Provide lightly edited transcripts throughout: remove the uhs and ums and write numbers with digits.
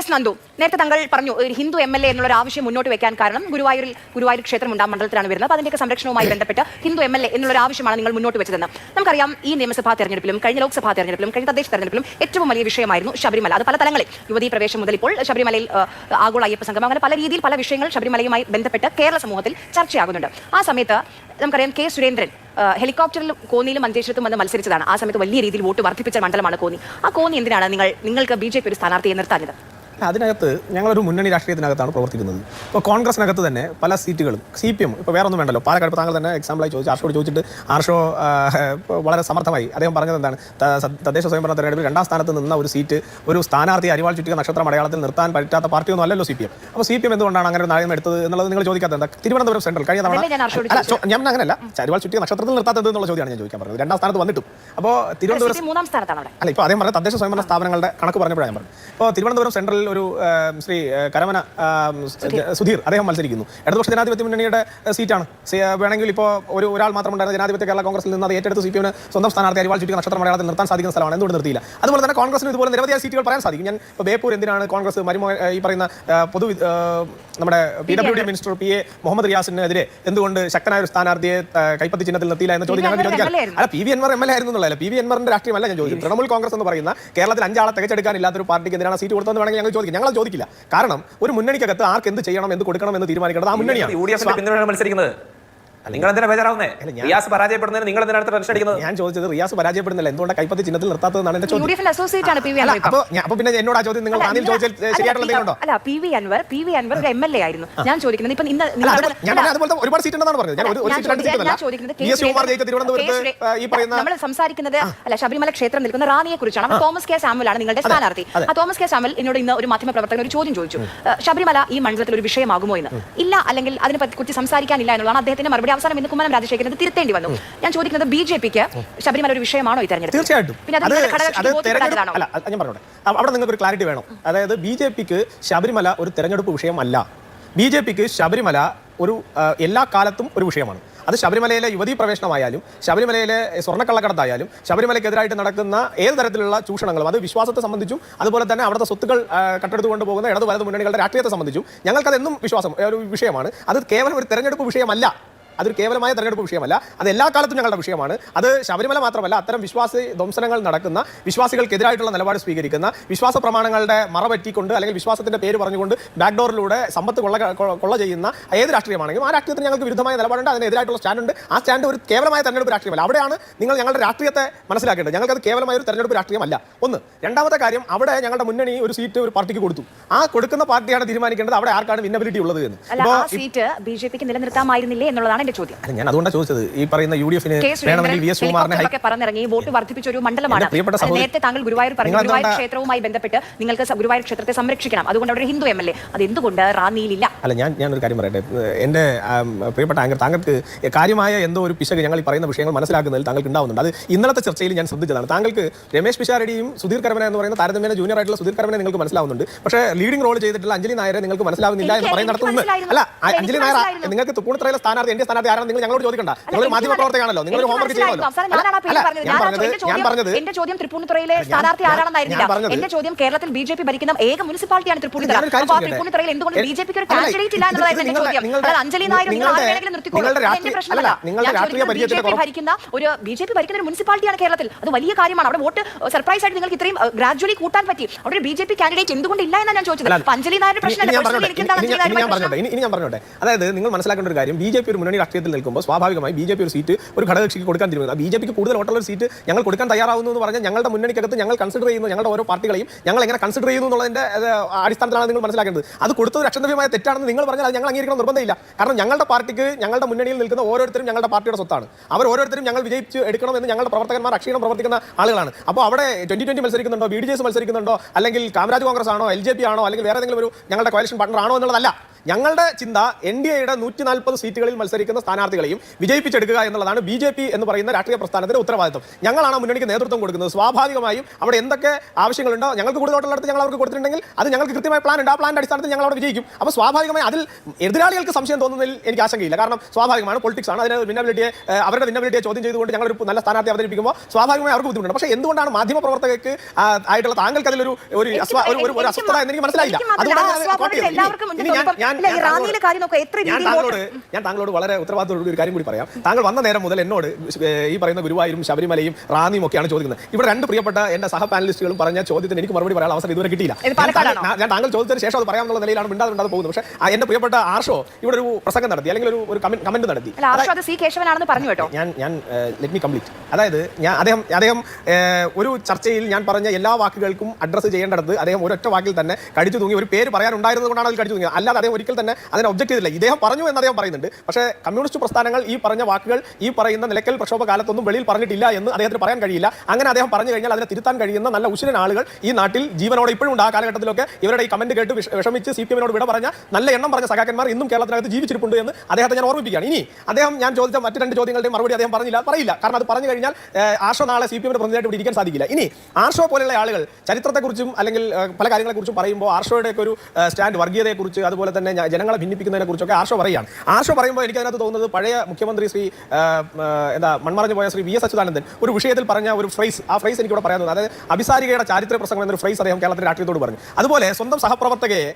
S Nandu, നേരത്തെ താങ്കൾ പറഞ്ഞു ഒരു ഹിന്ദു MLA എന്നുള്ള ഒരു ആവശ്യം മുന്നോട്ട് വെക്കാൻ കാരണം ഗുരുവായൂർ ക്ഷേത്രം ഉണ്ടാകും മണ്ഡലത്തിലാണ് വരുന്നത്. അപ്പോൾ അതിന്റെ സംരക്ഷണവുമായി ബന്ധപ്പെട്ട് ഹിന്ദു MLA എന്നുള്ള ഒരു ആവശ്യമാണ് നിങ്ങൾ മുന്നോട്ട് വെച്ചതെന്ന് നമുക്കറിയാം. ഈ നിയമസഭാ തെരഞ്ഞെടുപ്പിലും കഴിഞ്ഞ ലോക്സഭാ തെരഞ്ഞെടുപ്പിലും കഴിഞ്ഞ തദ്ദേശ തെരഞ്ഞെടുപ്പിലും ഏറ്റവും വലിയ വിഷയമായിരുന്നു ശബരിമല. അത് പല തലങ്ങളിൽ യുവതീ പ്രവേശം മുതൽ ഇപ്പോൾ ശബരിമലയിൽ ആഗോള അയ്യപ്പ സംഗമം, അങ്ങനെ പല രീതിയിൽ പല വിഷയങ്ങൾ ശബരിമലയുമായി ബന്ധപ്പെട്ട് കേരള സമൂഹത്തിൽ ചർച്ചയാകുന്നുണ്ട്. ആ സമയത്ത് നമുക്കറിയാം കെ സുരേന്ദ്രൻ ഹെലികോപ്റ്ററിൽ കോന്നിയിലും മഞ്ചേശ്വരത്തും വന്ന് മത്സരിച്ചതാണ്. ആ സമയത്ത് വലിയ രീതിയിൽ വോട്ട് വർദ്ധിപ്പിച്ച മണ്ഡലമാണ് കോന്നി. ആ കോന്നി എന്തിനാണ് നിങ്ങൾക്ക് BJP ഒരു സ്ഥാനാർത്ഥിയെ നിർത്താഞ്ഞത്? അതിനകത്ത് ഞങ്ങളൊരു മുന്നണി രാഷ്ട്രീയത്തിനകത്താണ് പ്രവർത്തിക്കുന്നത്. ഇപ്പോൾ കോൺഗ്രസിനകത്ത് തന്നെ പല സീറ്റുകളും CPM ഇപ്പോൾ വേറെ ഒന്നും വേണ്ടല്ലോ. പാലക്കാട് താങ്കൾ തന്നെ എക്സാമ്പിളായി ചോദിച്ചു, ആർഷോട് ചോദിച്ചിട്ട് ആർഷോ വളരെ സമർത്ഥമായി അദ്ദേഹം പറഞ്ഞത് എന്താണ്, തദ്ദേശ സ്വയംഭരണ തെരഞ്ഞെടുപ്പിൽ 2ാം സ്ഥാനത്ത് നിന്ന ഒരു സീറ്റ് ഒരു സ്ഥാനാർത്ഥി അരിവാൾ ചുറ്റിക നക്ഷത്ര മലയാളത്തിൽ നിർത്താൻ പറ്റാത്ത പാർട്ടിയൊന്നും അല്ലല്ലോ CPM. അപ്പോൾ CPM എന്തുകൊണ്ടാണ് അങ്ങനെ ഒരു നയം എടുത്തത് എന്നുള്ളത് നിങ്ങൾ ചോദിക്കാത്തത് എന്താ? തിരുവനന്തപുരം സെൻട്രൽ കഴിഞ്ഞ തവണ ഞാൻ അങ്ങനെയല്ല, അരിവാൾ ചുറ്റിക നക്ഷത്രത്തിൽ നിർത്താത്തത് എന്നുള്ള ചോദ്യമാണ് ഞാൻ ചോദിക്കാൻ പറഞ്ഞത്. 2ാം സ്ഥാനത്ത് വന്നിട്ടും അപ്പോൾ തിരുവനന്തപുരം 3ാം സ്ഥാനത്താണ്. അല്ല, ഇപ്പോൾ അദ്ദേഹം പറഞ്ഞ തദ്ദേശ സ്വയംഭരണ സ്ഥാപനങ്ങളുടെ കണക്ക് പറഞ്ഞപ്പോഴാണ് ഞാൻ പറഞ്ഞത്. ഇപ്പോൾ തിരുവനന്തപുരം സെൻട്രലിൽ ഒരു ശ്രീ കരമന സുധീർ അദ്ദേഹം മത്സരിക്കുന്നു. ഇടതുപക്ഷ ജനാധിപത്യ മുന്നണിയുടെ സീറ്റാണ്. വേണമെങ്കിൽ ഇപ്പോൾ ഒരാൾ മാത്രമുണ്ടായിരുന്ന ജനാധിപത്യ കേരള കോൺഗ്രസിൽ നിന്ന് അത് ഏറ്റെടുത്ത് CPM സ്വന്തം സ്ഥാനാർത്ഥി അരിവാൾ ചുറ്റിക നക്ഷത്ര മലയാളത്തിൽ നിർത്താൻ സാധിക്കുന്ന സ്ഥലമാണ്. എന്തുകൊണ്ട് നിർത്തിയില്ല? അതുപോലെ തന്നെ കോൺഗ്രസിന് ഇതുപോലെ നിരവധിയായ സീറ്റുകൾ പറയാൻ സാധിക്കും. ഞാൻ ഇപ്പോൾ ബേപ്പൂർ എന്തിനാണ് കോൺഗ്രസ് ഈ പറയുന്ന നമ്മുടെ PWD മിനിസ്റ്റർ PA മുഹമ്മദ് റിയാസിനെതിരെ എന്തുകൊണ്ട് ശക്തനായ ഒരു സ്ഥാനാർത്ഥിയെ കൈപ്പത്തി ചിഹ്നത്തിൽ നിർത്തിയില്ല എന്ന ചോദ്യം ഞങ്ങൾ ചോദിക്കാം. അല്ല, PV Anwar MLA ആയിരുന്നു എന്നുള്ളതല്ല, PV Anwarന്റെ രാഷ്ട്രീയമല്ല ഞാൻ ചോദിച്ചു. തൃണമൂൽ കോൺഗ്രസ് എന്ന് പറയുന്ന കേരളത്തിൽ 5 ആളെ തികച്ചെടുക്കാനില്ലാത്തൊരു പാർട്ടിക്ക് എന്തിനാണ് സീറ്റ് കൊടുത്തതെന്ന് വേണമെങ്കിൽ ഞങ്ങൾ ചോദിക്കും. ഞങ്ങൾ ചോദിക്കില്ല. കാരണം ഒരു മുന്നണിക്കകത്ത് ആർക്ക് എന്ത് ചെയ്യണം, എന്ത് കൊടുക്കണം എന്ന് തീരുമാനിക്കേണ്ടത് ആ മുന്നണിയാണ്. മത്സരിക്കുന്നത് നിങ്ങൾ എന്തിനാ ബേജാറാവുന്നേ? റിയാസ് പരാജയപ്പെടുന്നതിന് നിങ്ങൾ എന്തിനാണ് ടെൻഷൻ അടിക്കുന്നത്? ഞാൻ ചോദിച്ചത് റിയാസ് പരാജയപ്പെടുന്നില്ല, എന്തുകൊണ്ടാണ് കൈപ്പത്തി ചിഹ്നത്തിൽ നിർത്താത്തതെന്നാണ് എന്റെ ചോദ്യം. അപ്പോൾ പിന്നെ എന്നോട് ആ ചോദ്യം നിങ്ങൾ ശരിയായിട്ടുള്ള അല്ല, PV Anwar ഒരു MLA ആയിരുന്നു. ഞാൻ ചോദിക്കുന്നത് ഇപ്പൊ അതുപോലത്തെ ഒരുപാട് സീറ്റ് ഉണ്ടെന്നാണ് പറഞ്ഞത്. നമ്മൾ സംസാരിക്കുന്നത് അല്ല, ശബരിമല ക്ഷേത്രം നിൽക്കുന്ന റാണിയെ കുറിച്ചാണ്. തോമസ് കെ സാമുവലാണ് നിങ്ങളുടെ സ്ഥാനാർത്ഥി. ആ തോമസ് കെ സാമുവൽ എന്നോട് ഇന്ന് ഒരു മാധ്യമ പ്രവർത്തകൻ ഒരു ചോദ്യം ചോദിച്ചു, ശബരിമല ഈ മണ്ഡലത്തിൽ ഒരു വിഷയമാകുമോ എന്ന്. ഇല്ല, അല്ലെങ്കിൽ അതിനെ കുറിച്ച് സംസാരിക്കാനില്ല എന്നുള്ളതാണ് അദ്ദേഹത്തിന്റെ മറുപടി. അവസാനം ഇന്ന് കുമ്മനം രാജശേഖരന് തിരുത്തേണ്ടി വന്നു. ഞാൻ ചോദിക്കുന്നത് BJPക്ക് ശബരിമല ഒരു വിഷയമാണോ ഈ തെരഞ്ഞെടുപ്പ്? തീർച്ചയായിട്ടും. അവിടെ നിങ്ങൾക്ക് ഒരു ക്ലാരിറ്റി വേണം. അതായത് BJPക്ക് ശബരിമല ഒരു തെരഞ്ഞെടുപ്പ് വിഷയമല്ല. BJPക്ക് ശബരിമല ഒരു എല്ലാ കാലത്തും ഒരു വിഷയമാണ്. അത് ശബരിമലയിലെ യുവതീ പ്രവേശനമായാലും ശബരിമലയിലെ സ്വർണ്ണക്കള്ളക്കടത്തായാലും ശബരിമലയ്ക്കെതിരായിട്ട് നടക്കുന്ന ഏത് തരത്തിലുള്ള ചൂഷണങ്ങളും അത് വിശ്വാസത്തെ സംബന്ധിച്ചും അതുപോലെ തന്നെ അവിടുത്തെ സ്വത്തുക്കൾ കട്ടെടുത്തുകൊണ്ട് പോകുന്ന ഇടതു വലതു മുന്നണികളുടെ രാഷ്ട്രീയത്തെ സംബന്ധിച്ചും ഞങ്ങൾക്കതെന്നും ഒരു വിഷയമാണ്. അത് കേവലം ഒരു തെരഞ്ഞെടുപ്പ് വിഷയമല്ല. അതൊരു കേവലമായ തെരഞ്ഞെടുപ്പ് വിഷയമല്ല. അത് എല്ലാ കാലത്തും ഞങ്ങളുടെ വിഷയമാണ്. അത് ശബരിമല മാത്രമല്ല, അത്തരം വിശ്വാസി ധ്വംസനങ്ങൾ നടക്കുന്ന, വിശ്വാസികൾക്കെതിരായിട്ടുള്ള നിലപാട് സ്വീകരിക്കുന്ന, വിശ്വാസ പ്രമാണങ്ങളുടെ മറപറ്റിക്കൊണ്ട് അല്ലെങ്കിൽ വിശ്വാസത്തിന്റെ പേര് പറഞ്ഞുകൊണ്ട് ബാക്ക്ഡോറിലൂടെ സമ്പത്ത് കൊള്ള ചെയ്യുന്ന ഏത് രാഷ്ട്രീയമാണെങ്കിലും ആ രാഷ്ട്രീയത്തിന് ഞങ്ങൾക്ക് വിരുദ്ധമായ നിലപാടുണ്ട്, അതിനെതിരായിട്ടുള്ള സ്റ്റാൻഡുണ്ട്. ആ സ്റ്റാൻഡ് ഒരു കേവലമായ തെരഞ്ഞെടുപ്പ് രാഷ്ട്രീയമല്ല. അവിടെയാണ് നിങ്ങൾ ഞങ്ങളുടെ രാഷ്ട്രീയത്തെ മനസ്സിലാക്കേണ്ടത്. ഞങ്ങൾക്കത് കേവലമായ ഒരു തെരഞ്ഞെടുപ്പ് രാഷ്ട്രീയമല്ല. ഒന്ന്. രണ്ടാമത്തെ കാര്യം, അവിടെ ഞങ്ങളുടെ മുന്നണി ഒരു സീറ്റ് ഒരു പാർട്ടിക്ക് കൊടുത്തു. ആ കൊടുക്കുന്ന പാർട്ടിയാണ് തീരുമാനിക്കേണ്ടത് അവിടെ ആർക്കാണ് വിന്നബിലിറ്റി ഉള്ളത് എന്ന്. BJPക്ക് നിലനിർത്താമായിരുന്നില്ലേ എന്നുള്ളതാണ് ഞാൻ അതുകൊണ്ടാണ് ചോദിച്ചത്. ഈ പറയുന്ന UDF വേണമെങ്കിൽ VS സുകുമാരനെ പറഞ്ഞിറങ്ങി വോട്ട് വർദ്ധിപ്പിച്ച ഒരു മണ്ഡലമാണ്. നേരത്തെ താങ്കൾ ഗുരുവായൂർ ക്ഷേത്രവുമായി ബന്ധപ്പെട്ട് നിങ്ങൾക്ക് ഗുരുവായൂർ ക്ഷേത്രത്തെ സംരക്ഷിക്കണം, അതുകൊണ്ട് അവിടെ ഹിന്ദു MLA, അത് എന്തുകൊണ്ട് റാന്നിയിലില്ല? അല്ല, ഞാനൊരു കാര്യം പറയട്ടെ. എന്റെ പ്രിയപ്പെട്ട ആങ്കർ, താങ്കൾക്ക് കാര്യമായ എന്തോ ഒരു പിശക് ഞങ്ങൾ ഈ പറയുന്ന വിഷയങ്ങൾ മനസ്സിലാക്കുന്നതിൽ താങ്കൾക്ക് ഉണ്ടാവുന്നുണ്ട്. അത് ഇന്നലത്തെ ചർച്ചയിൽ ഞാൻ ശ്രദ്ധിച്ചതാണ്. താങ്കൾക്ക് രമേശ് പിഷാരടിയും സുധീർ കരമന എന്ന് പറയുന്ന താരതമ്യേന ജൂനിയർ ആയിട്ടുള്ള സുധീർ കരമനെ നിങ്ങൾക്ക് മനസ്സിലാവുന്നുണ്ട്. പക്ഷേ ലീഡിംഗ് റോൾ ചെയ്തിട്ടുള്ള അഞ്ജലി നായരെ നിങ്ങൾക്ക് മനസ്സിലാവുന്നില്ല എന്ന് പറയുന്നിടത്തുനിന്ന് അല്ല, അഞ്ജലി നായർ നിങ്ങൾക്ക് തൃപ്പൂണിത്തുറയിലെ സ്ഥാനാർത്ഥി എന്റെ സ്ഥാനാർത്ഥി ആരാണ് നിങ്ങൾ ഞങ്ങളോട് ചോദിക്കണ്ട. നിങ്ങൾ മാധ്യമ പ്രവർത്തകയാണല്ലോ, നിങ്ങൾ ഹോംവർക്ക് ചെയ്യണമല്ലോ. ഞാൻ പറഞ്ഞത് എന്റെ ചോദ്യം തൃപ്പൂണിത്തുറയിലെ സ്ഥാനാർത്ഥി ആരാണെന്നായിരുന്നില്ല. എന്റെ ചോദ്യം കേരളത്തിൽ BJP ഭരിക്കുന്ന ഏക മുനിസിപ്പാലിറ്റിയാണ് തൃപ്പൂണിത്തുറ. അപ്പോൾ തൃപ്പൂണിത്തുറയിൽ എന്തുകൊണ്ട് BJPക്ക് ഒരു കാൻഡിഡേറ്റ് ഇല്ല എന്നുള്ളതായിരുന്നു എന്റെ ചോദ്യം. അഞ്ജലി നായർ BJP ഭരിക്കുന്ന ഒരു മുനിസിപ്പാലിറ്റിയാണ് കേരളത്തിൽ. അത് വലിയ കാര്യമാണ്. അവിടെ വോട്ട് സർപ്രൈസ് ആയിട്ട് നിങ്ങൾക്ക് ഇത്രയും ഗ്രാജുവലി കൂട്ടാൻ പറ്റി. അവിടെ BJP കാൻഡിഡേറ്റ് എന്തുകൊണ്ട് ഇല്ല എന്നാണ് ഞാൻ ചോദിച്ചത്. അഞ്ജലി നായരുടെ പ്രശ്നം. ഇനി ഞാൻ പറഞ്ഞോട്ടെ. അതായത് നിങ്ങൾ മനസ്സിലാക്കേണ്ട ഒരു കാര്യം, BJP ഒരു മുന്നണി രാഷ്ട്രീയത്തിൽ നിൽക്കുമ്പോൾ സ്വാഭാവികമായി BJP ഒരു സീറ്റ് ഒരു ഘടകകക്ഷിക്ക് കൊടുക്കാൻ തീരുമാനിക്കും. BJPക്ക് കൂടുതൽ വോട്ടുള്ള ഒരു സീറ്റ് ഞങ്ങൾ കൊടുക്കാൻ തയ്യാറാവുന്നു എന്ന് പറഞ്ഞാൽ ഞങ്ങളുടെ മുന്നണിക്കകത്ത് ഞങ്ങൾ കൺസിഡർ ചെയ്യുന്നു, ഞങ്ങളുടെ ഓരോ പാർട്ടികളെയും ഞങ്ങൾ എങ്ങനെ കൺസിഡർ ചെയ്യുന്നു എന്നുള്ളതിന്റെ അടിസ്ഥാനത്തിലാണ് നിങ്ങൾ മനസ്സിലാക്കേണ്ടത്. അത് കൊടുത്തത് അക്ഷന്തവ്യമായ തെറ്റാണെന്ന് നിങ്ങൾ പറഞ്ഞാൽ അത് ഞങ്ങൾ അംഗീകരിക്കണം നിർബന്ധമില്ല. കാരണം ഞങ്ങളുടെ പാർട്ടിക്ക് ഞങ്ങളുടെ മുന്നണിയിൽ നിൽക്കുന്ന ഓരോരുത്തരും ഞങ്ങളുടെ പാർട്ടിയുടെ സ്വത്താണ്. അവർ ഓരോരുത്തരും ഞങ്ങൾ വിജയിച്ച് എടുക്കണമെന്ന് ഞങ്ങളുടെ പ്രവർത്തകന്മാർ അക്ഷീണം പ്രവർത്തിക്കുന്ന ആളുകളാണ്. അപ്പോൾ അവിടെ 2020 മത്സരിക്കുന്നുണ്ടോ, BDJS മത്സരിക്കുന്നുണ്ടോ, അല്ലെങ്കിൽ കാമരാജ് കോൺഗ്രസ് ആണോ, LJP ആണോ, അല്ലെങ്കിൽ വേറെ ഏതെങ്കിലും ഒരു ഞങ്ങളുടെ കോalition പാർട്ണർ ആണോ എന്നുള്ളതല്ല. ഞങ്ങളുടെ ചിന്ത NDAയുടെ 140 സീറ്റുകളിൽ മത്സരിക്കുന്ന സ്ഥാനാർത്ഥികളെയും വിജയിപ്പിച്ചെടുക്കുക എന്നുള്ളതാണ് BJP എന്ന് പറയുന്ന രാഷ്ട്രീയ പ്രസ്ഥാനത്തിന്റെ ഉത്തരവാദിത്വം. ഞങ്ങളാണ് മുന്നണിക്ക് നേതൃത്വം കൊടുക്കുന്നത്. സ്വാഭാവികമായും അവിടെ എന്തൊക്കെ ആവശ്യങ്ങളുണ്ടോ, ഞങ്ങൾക്ക് കൂടുതലുള്ളിടത്ത് ഞങ്ങൾ അവർക്ക് കൊടുത്തിട്ടുണ്ടെങ്കിൽ അത് ഞങ്ങൾക്ക് കൃത്യമായ പ്ലാൻ ഉണ്ട്. ആ പ്ലാന്റെ അടിസ്ഥാനത്തിൽ ഞങ്ങൾ അവിടെ വിജയിക്കും. അപ്പോൾ സ്വാഭാവികമായി അതിൽ എതിരാളികൾക്ക് സംശയം തോന്നുന്നതിൽ എനിക്ക് ആശങ്കയില്ല. കാരണം സ്വാഭാവികമാണ്, പൊളിറ്റിക്സ് ആണ്. അതിന് അവരുടെ വിന്നബിലിറ്റിയെ ചോദ്യം ചെയ്തുകൊണ്ട് ഞങ്ങൾ ഒരു നല്ല സ്ഥാനാർത്ഥി അവതരിപ്പിക്കുമ്പോൾ സ്വാഭാവികമായി അവർക്ക് ബുദ്ധിമുട്ടുണ്ട്. പക്ഷേ എന്തുകൊണ്ടാണ് മാധ്യമ പ്രവർത്തകർക്ക് ആയിട്ടുള്ള താങ്കൾക്ക് അതിലൊരു അസ്വസ്ഥത എന്ന് എനിക്ക് മനസ്സിലായില്ല. ഞാൻ താങ്കളോട് വളരെ ഉത്തരവാദിത്തത്തോട് ഒരു കാര്യം കൂടി പറയാം. താങ്കൾ വന്ന നേരം മുതൽ എന്നോട് ഈ പറയുന്ന ഗുരുവായൂരും ശബരിമലയും റാന്നിയും ഒക്കെയാണ് ചോദിക്കുന്നത്. ഇവിടെ രണ്ട് പ്രിയപ്പെട്ട എന്റെ സഹ പാനലിസ്റ്റുകളും പറഞ്ഞ ചോദ്യത്തിന് എനിക്ക് മറുപടി പറയാൻ അവസരം ഇതുവരെ കിട്ടിയില്ല. ഞാൻ താങ്കൾ ചോദിച്ചതിന് ശേഷം അത് പറയാമെന്നുള്ള നിലയിലാണ് മിണ്ടാതെ പോകുന്നത്. പക്ഷേ എന്റെ പ്രിയപ്പെട്ട ആർഷോ ഇവിടെ ഒരു പ്രസംഗം നടത്തി, അല്ലെങ്കിൽ ഒരു കമന്റ് നടത്തി. ഞാൻ ലെറ്റ് മീ കംപ്ലീറ്റ്. അതായത് അദ്ദേഹം ഒരു ചർച്ചയിൽ ഞാൻ പറഞ്ഞ എല്ലാ വാക്കുകൾക്കും അഡ്രസ്സ് ചെയ്യേണ്ടത് അദ്ദേഹം ഒരൊറ്റ വാക്കിൽ തന്നെ കടിച്ചു തൂങ്ങി. ഒരു പേര് പറയാനുണ്ടായിരുന്നത് കൊണ്ടാണ് അതിൽ കടിച്ചു തൂങ്ങിയത്. അല്ലാതെ അദ്ദേഹം ഒരിക്കൽ തന്നെ അതിനെ ഒബ്ജക്ട് ചെയ്തില്ല. ഇദ്ദേഹം പറഞ്ഞു എന്ന് അദ്ദേഹം പറയുന്നുണ്ട്. പക്ഷേ കമ്മ്യൂണിസ്റ്റ് പ്രസ്ഥാനങ്ങൾ ഈ പറഞ്ഞ വാക്കുകൾ ഈ പറയുന്ന നിലയ്ക്കൽ പ്രക്ഷോഭ കാലത്തൊന്നും വെളിയിൽ പറഞ്ഞിട്ടില്ല എന്ന് അദ്ദേഹത്തിന് പറയാൻ കഴിയില്ല. അങ്ങനെ അദ്ദേഹം പറഞ്ഞു കഴിഞ്ഞാൽ അതിനെ തിരുത്താൻ കഴിയുന്ന നല്ല ഉശിരൻ ആളുകൾ ഈ നാട്ടിൽ ജീവനോടെ ഇപ്പോഴും ഉണ്ട്. ആ കാലഘട്ടത്തിലൊക്കെ ഇവരുടെ ഈ കമന്റ് കേട്ട് വിഷമിച്ച് CPM-നോട് വിട പറഞ്ഞ നല്ല എണ്ണം പറഞ്ഞ സഖാക്കന്മാർ ഇന്നും കേരളത്തിനകത്ത് ജീവിച്ചിരിപ്പുണ്ട് എന്ന് അദ്ദേഹത്തെ ഞാൻ ഓർമ്മിപ്പിക്കുകയാണ്. ഇനി ഞാൻ ചോദിച്ച മറ്റു രണ്ട് ചോദ്യങ്ങളുടെയും മറുപടി അദ്ദേഹം പറയില്ല. കാരണം അത് പറഞ്ഞു കഴിഞ്ഞാൽ ആർഷോ നാളെ CPM-ന്റെ പ്രതിനിധിയായിട്ട് ഇവിടെ ഇരിക്കാൻ സാധിക്കില്ല. ഇനി ആർഷോ പോലെയുള്ള ആളുകൾ ചരിത്രത്തെക്കുറിച്ചും അല്ലെങ്കിൽ പല കാര്യങ്ങളെക്കുറിച്ചും പറയുമ്പോൾ ആർഷോയുടെ ഒക്കെ ഒരു സ്റ്റാൻഡ് വർഗീയതയെക്കുറിച്ച് അതുപോലെ തന്നെ ജനങ്ങളെ ഭിന്നിപ്പിക്കുന്നതിനെ കുറിച്ചൊക്കെ ആർഷോ പറയുകയാണ്. ആർഷോ പറയുമ്പോൾ എനിക്ക് അതിനകത്ത് തോന്നുന്നത് പഴയ മുഖ്യമന്ത്രി മൺമറഞ്ഞു പോയ ശ്രീ VS അച്യുതാനന്ദൻ ഒരു വിഷയത്തിൽ പറഞ്ഞ ഒരു ഫ്രേസ്, ആ ഫ്രേസ് എനിക്ക് ഇവിടെ പറയാൻ തോന്നുന്നത്. അതായത് അഭിസാരികയുടെ ചാരിത്ര പ്രസംഗം എന്നൊരു ഫ്രേസ് അദ്ദേഹം കേരളത്തിലെ രാഷ്ട്രീയത്തോട് പറഞ്ഞു. അതുപോലെ സ്വന്തം സഹപ്രവർത്തകയെ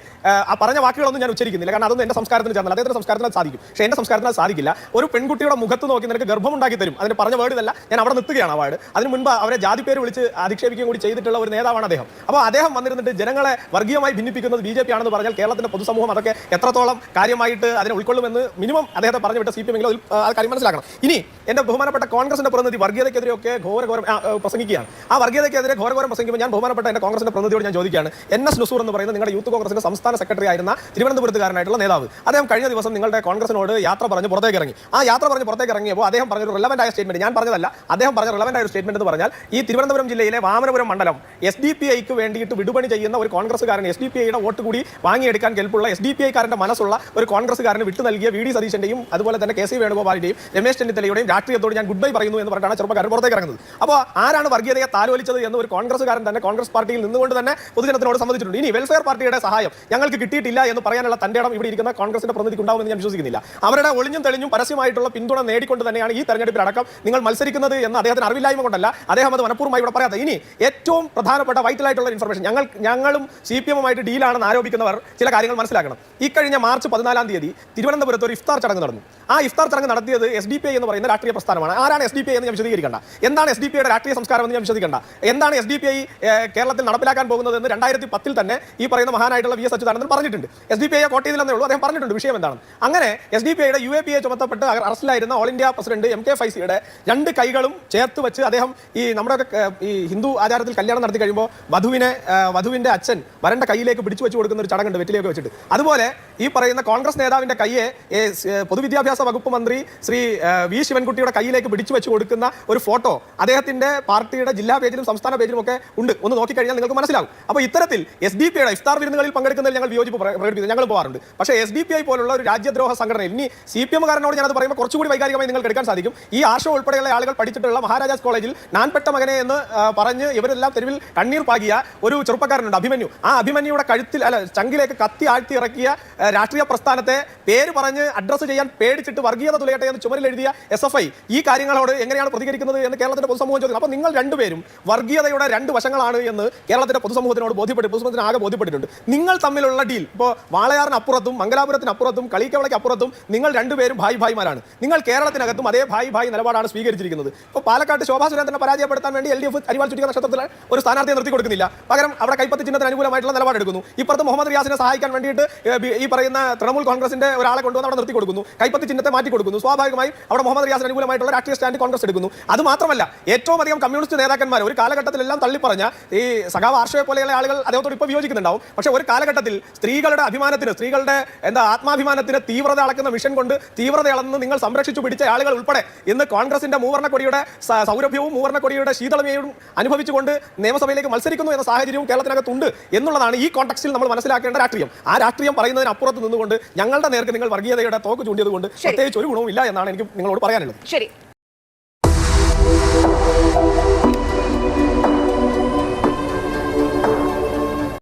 ആ പറഞ്ഞ വാക്കുകളൊന്നും ഞാൻ ഉച്ചരിക്കുന്നില്ല. കാരണം അതൊന്നും എന്റെ സംസ്കാരത്തിന് ചേർന്നില്ല. അദ്ദേഹത്തിന്റെ സംസ്കാരത്തിന് സാധിക്കും, പക്ഷേ എന്റെ സംസ്കാരത്തിന് സാധിക്കില്ല. ഒരു പെൺകുട്ടിയുടെ മുഖത്ത് നോക്കി നിനക്ക് ഗർഭമുണ്ടാക്കി തരും, അതിന് പറഞ്ഞ വേർഡ് ഇതല്ല, ഞാൻ അവിടെ നിർത്തുകയാണ്. അവാർഡ് അതിന് മുൻപ് അവരെ ജാതി പേര് വിളിച്ച് അധിക്ഷേപിക്കുകയും കൂടി ചെയ്തിട്ടുള്ള ഒരു നേതാവാണ് അദ്ദേഹം. അപ്പോൾ അദ്ദേഹം വന്നിരുന്നിട്ട് ജനങ്ങളെ വർഗീയമായി ഭിന്നിപ്പിക്കുന്നത് BJP ആണെന്ന് പറഞ്ഞാൽ കേരളത്തിന്റെ പൊതുസമൂഹം അതൊക്കെ എത്രത്തോളം കാര്യമായിട്ട് അതിനെ ഉൾക്കൊള്ളുമെന്ന് മിനിമം അദ്ദേഹത്തെ പറഞ്ഞു വിട്ട CPM എങ്കിലും ആ കാര്യം മനസ്സിലാക്കണം. ഇനി എന്റെ ബഹുമാനപ്പെട്ട കോൺഗ്രസിന്റെ പ്രതിനിധി വർഗീയതയ്ക്കെതിരെയൊക്കെ ഘോരഘോരം പ്രസംഗിക്കുകയാണ്. ആ വർഗീയതയ്ക്കെതിരെ ഘോരഘോരം പ്രസംഗിക്കുമ്പോൾ ഞാൻ ബഹുമാനപ്പെട്ട എന്റെ കോൺഗ്രസിന്റെ പ്രതിനിധിയോട് ഞാൻ ചോദിക്കുകയാണ്, NS നുസൂർ എന്ന് പറയുന്ന നിങ്ങളുടെ യൂത്ത് കോൺഗ്രസിന്റെ സംസ്ഥാന സെക്രട്ടറി ആയിരുന്ന തിരുവനന്തപുരത്തുകാരനായിട്ടുള്ള നേതാവ്, അദ്ദേഹം കഴിഞ്ഞ ദിവസം നിങ്ങളുടെ കോൺഗ്രസിനോട് യാത്ര പറഞ്ഞ് പുറത്തേക്ക് ഇറങ്ങി. ആ യാത്ര പറഞ്ഞ് പുറത്തേക്ക് ഇറങ്ങിയപ്പോൾ അദ്ദേഹം പറഞ്ഞൊരു റിലവന്റ് ആയ സ്റ്റേറ്റ്മെന്റ്, ഞാൻ പറഞ്ഞതല്ല, അദ്ദേഹം പറഞ്ഞ റിലവന്റ് ആയ ഒരു സ്റ്റേറ്റ്മെന്റ് എന്ന് പറഞ്ഞാൽ ഈ തിരുവനന്തപുരം ജില്ലയിലെ വാമനപുരം മണ്ഡലം SDPIക്ക് വേണ്ടിയിട്ട് വിടുപണി ചെയ്യുന്ന ഒരു കോൺഗ്രസ്സുകാരൻ, SDPIയുടെ വോട്ട് കൂടി വാങ്ങിയെടുക്കാൻ കെൽപ്പുള്ള SDPIക്കാരന്റെ മനസ്സുള്ള ഒരു കോൺഗ്രസ്സുകാരന് വിട്ടു നൽകിയ VD സതീശന്റെയും അതുപോലെ തന്നെ KC വേണുഗോപാലിന്റെയും രമേശ് ചെന്നിത്തലയുടെയും രാഷ്ട്രീയത്തോട് ഞാൻ ഗുഡ് ബൈ പറയുന്നു എന്ന് പറഞ്ഞാണ് ചെറുപ്പക്കാരൻ പുറത്തേക്ക് ഇറങ്ങുന്നത്. അപ്പോൾ ആരാണ് വർഗീയതയെ താലോലിച്ചത് എന്ന് ഒരു കോൺഗ്രസ്സുകാരൻ തന്നെ കോൺഗ്രസ് പാർട്ടിയിൽ നിന്നുകൊണ്ട് തന്നെ പൊതുജനത്തിനോട് സമ്മതിച്ചിട്ടുണ്ട്. ഇനി വെൽഫെയർ പാർട്ടിയുടെ സഹായം ഞങ്ങൾക്ക് കിട്ടിയിട്ടില്ല എന്ന് പറയാനുള്ള തന്റെ ഇടം ഇവിടെ ഇരിക്കുന്ന കോൺഗ്രസിന്റെ പ്രതിനിധിക്ക് ഉണ്ടാവുമെന്ന് ഞാൻ വിശ്വസിക്കുന്നില്ല. അവരുടെ ഒളിഞ്ഞും തെളിഞ്ഞും പരസ്യമായിട്ടുള്ള പിന്തുണ നേടിക്കൊണ്ട് തന്നെയാണ് ഈ തെരഞ്ഞെടുപ്പിലടക്കം നിങ്ങൾ മത്സരിക്കുന്നത് എന്ന് അദ്ദേഹത്തിന് അറിവില്ലായ്മ കൊണ്ടല്ല, അദ്ദേഹം അത് മനഃപൂർവ്വമായി ഇവിടെ പറയാത്ത. ഇനി ഏറ്റവും പ്രധാനപ്പെട്ട വൈറ്റലായിട്ടുള്ള ഇൻഫർമേഷൻ, ഞങ്ങളും CPM-ഉമായിട്ട് ഡീലാണെന്ന് ആരോപിക്കുന്നവർ ചില കാര്യങ്ങൾ മനസ്സിലാക്കണം. ഇക്കഴിഞ്ഞ മാർച്ച് 14-ാം തീയതി തിരുവനന്തപുരത്ത് ഒരു ഇഫ്താർ ചടങ്ങ് നടന്നു. ആ ഇഫ്താർ ചടങ്ങ് നടത്തിയത് SDPI എന്ന് പറയുന്ന രാഷ്ട്രീയ പ്രസ്ഥാനമാണ്. ആരാണ് SDPI എന്ന് ഞാൻ വിശദീകരിക്കേണ്ട. എന്താണ് SDPIയുടെ രാഷ്ട്രീയ സംസ്കാരം എന്ന് ഞാൻ വിശദീകരിക്കേണ്ട. എന്താണ് SDPI കേരളത്തിൽ നടപ്പിലാക്കാൻ പോകുന്നത് എന്ന് 2010 തന്നെ ഈ പറയുന്ന മഹാനായിട്ടുള്ള VS അച്യുതാനന്ദൻ പറഞ്ഞിട്ടുണ്ട്. SDPIയെ കോട്ട് ചെയ്തില്ലെന്നേ ഉള്ളൂ, അദ്ദേഹം പറഞ്ഞിട്ടുണ്ട് വിഷയം എന്താണ്. അങ്ങനെ SDPIയുടെ UAPA ചുമത്തപ്പെട്ട് അറസ്റ്റിലായിരുന്ന ഓൾ ഇന്ത്യ പ്രസിഡന്റ് MK ഫൈസിയുടെ രണ്ട് കൈകളും ചേർത്ത് വെച്ച് അദ്ദേഹം ഈ നമ്മുടെ ഈ ഹിന്ദു ആചാരത്തിൽ കല്യാണം നടത്തി കഴിയുമ്പോൾ വധുവിന്റെ അച്ഛൻ വരന്റെ കയ്യിലേക്ക് പിടിച്ചു വെച്ച് കൊടുക്കുന്ന ഒരു ചടങ്ങുണ്ട് വെറ്റിലേക്ക് വെച്ചിട്ട്. അതുപോലെ ഈ പറയുന്ന കോൺഗ്രസ് നേതാവിന്റെ കയ്യെ പൊതുവിദ്യാഭ്യാസ വകുപ്പ് മന്ത്രി ശ്രീ V ശിവൻകുട്ടിയുടെ കയ്യിലേക്ക് പിടിച്ചു വെച്ച് കൊടുക്കുന്ന ഒരു ഫോട്ടോ അദ്ദേഹത്തിന്റെ പാർട്ടിയുടെ ജില്ലാ പേജിലും സംസ്ഥാന പേജിലും ഒക്കെ ഉണ്ട്. ഒന്ന് നോക്കിക്കഴിഞ്ഞാൽ നിങ്ങൾക്ക് മനസ്സിലാവും. അപ്പോൾ ഇത്തരത്തിൽ SDPIയുടെ ഇഫ്താർ വിരുന്നുകളിൽ പങ്കെടുക്കുന്നതിൽ ഞങ്ങൾ വിയോജിപ്പ് പ്രകടിപ്പിക്കുന്നത് ഞങ്ങൾ പോകാറുണ്ട്. പക്ഷേ SDPI പോലുള്ള ഒരു രാജ്യദ്രോഹ സംഘടനയിൽ ഇനി CPM-കാരനോട് ഞാനത് പറയുമ്പോൾ കുറച്ചുകൂടി വൈകാരികമായി നിങ്ങൾക്ക് എടുക്കാൻ സാധിക്കും. ഈ ആർഷോ ഉൾപ്പെടെയുള്ള ആളുകൾ പഠിച്ചിട്ടുള്ള മഹാരാജാസ് കോളേജിൽ നാൻപെട്ട മകനെ എന്ന് പറഞ്ഞ് ഇവരെല്ലാം തെരുവിൽ കണ്ണീർ പാകിയ ഒരു ചെറുപ്പക്കാരനുണ്ട്, അഭിമന്യു. ആ അഭിമന്യുടെ കഴുത്തിൽ ചങ്കിലേക്ക് കത്തി ആഴ്ത്തി ഇറക്കിയ രാഷ്ട്രീയ പ്രസ്ഥാനത്തെ പേര് പറഞ്ഞ് അഡ്രസ്സ് ചെയ്യാൻ പേടിച്ചിട്ട് വർഗീയത തുലയട്ടെ എന്ന് ചുമരിൽ എഴുതിയ SFI ഈ കാര്യങ്ങളോട് എങ്ങനെയാണ് പ്രതികരിക്കുന്നത് എന്ന് കേരളത്തിന്റെ പൊതുസമൂഹം ചോദിക്കുന്നത്. അപ്പോൾ നിങ്ങൾ രണ്ടുപേരും വർഗീയതയുടെ രണ്ട് വശങ്ങളാണ് എന്ന് കേരളത്തിന്റെ പൊതുസമൂഹത്തിനോട് പൊതുസമൂഹത്തിന് ആകെ ബോധ്യപ്പെട്ടിട്ടുണ്ട്. നിങ്ങൾ തമ്മിലുള്ള ഡീൽ ഇപ്പോൾ വാളയാറിനപ്പുറത്തും മംഗലാപുരത്തിനപ്പുറത്തും കളിക്കവളയ്ക്ക് അപ്പുറത്തും നിങ്ങൾ രണ്ടുപേരും ഭായിമാരാണ്. നിങ്ങൾ കേരളത്തിനകത്തും അതേ ഭായി നിലപാടാണ് സ്വീകരിച്ചിരിക്കുന്നത്. ഇപ്പോൾ പാലക്കാട് ശോഭാ സുരേന്ദ്രനെ പരാജയപ്പെടുത്താൻ വേണ്ടി LDF അരിവാൾ ചുറ്റിക നക്ഷത്രത്തിൽ ഒരു സ്ഥാനാർത്ഥിയെ നിർത്തി കൊടുക്കുന്നില്ല, പകരം അവിടെ കൈപ്പത്തി ചിഹ്നത്തിന് അനുകൂലമായിട്ടുള്ള നിലപാടെടുക്കുന്നു. ഇപ്പുറത്ത് മുഹമ്മദ് റിയാസിനെ സഹായിക്കാൻ വേണ്ടിയിട്ട് ഈ പറയുന്ന തൃണമൂൽ കോൺഗ്രസിന്റെ ഒരാളെ കൊണ്ടുവന്ന് അവിടെ നിർത്തി കൊടുക്കുന്നു. കൈപ്പത്തി ചിഹ്നത്തെ മാറ്റി കൊടുക്കുന്നു. സ്വാഭാവികമായും അവിടെ മുഹമ്മദ് റിയാസിന് അനുകൂലമായിട്ടുള്ള രാഷ്ട്രീയ സ്റ്റാൻഡ് കോൺഗ്രസ് എടുക്കുന്നു. അത് മാത്രമല്ല, ഏറ്റവും അധികം കമ്മ്യൂണിസ്റ്റ് നേതാക്കന്മാർ ഒരു കാലഘട്ടത്തിലെല്ലാം തള്ളിപ്പറഞ്ഞ ഈ സഖാവ് ആർഷയെ പോലെയുള്ള ആളുകൾ അദ്ദേഹത്തോട് ഇപ്പോൾ വിയോജിക്കുന്നുണ്ടാവും. പക്ഷേ ഒരു കാലഘട്ടത്തിൽ സ്ത്രീകളുടെ അഭിമാനത്തിന്, സ്ത്രീകളുടെ ആത്മാഭിമാനത്തിന് തീവ്രത അളക്കുന്ന മിഷൻ കൊണ്ട് തീവ്രത അളന്ന് നിങ്ങൾ സംരക്ഷിച്ചു പിടിച്ച ആളുകൾ ഉൾപ്പെടെ ഇന്ന് കോൺഗ്രസിന്റെ മൂവർണ്ണക്കൊടിയുടെ സൗരഭ്യവും മൂവർണ്ണക്കൊടിയുടെ ശീതളമയും അനുഭവിച്ചുകൊണ്ട് നിയമസഭയിലേക്ക് മത്സരിക്കുന്നു എന്ന സാഹചര്യവും കേരളത്തിനകത്തുണ്ട് എന്നുള്ളതാണ് ഈ കോൺടെക്സ്റ്റിൽ നമ്മൾ മനസ്സിലാക്കേണ്ട രാഷ്ട്രീയം. ആ രാഷ്ട്രീയം പറയുന്നതിന് അപ്പുറത്ത് നിന്നുകൊണ്ട് ഞങ്ങളുടെ നേർക്ക് നിങ്ങൾ വർഗീയതയുടെ തോക്ക് ചൂണ്ടിയത് കൊണ്ട് പ്രത്യേകിച്ച് ഒരു ഗുണവും ഇല്ല എന്നാണ് എനിക്ക് നിങ്ങളോട് പറയാനുള്ളത്. ശരി.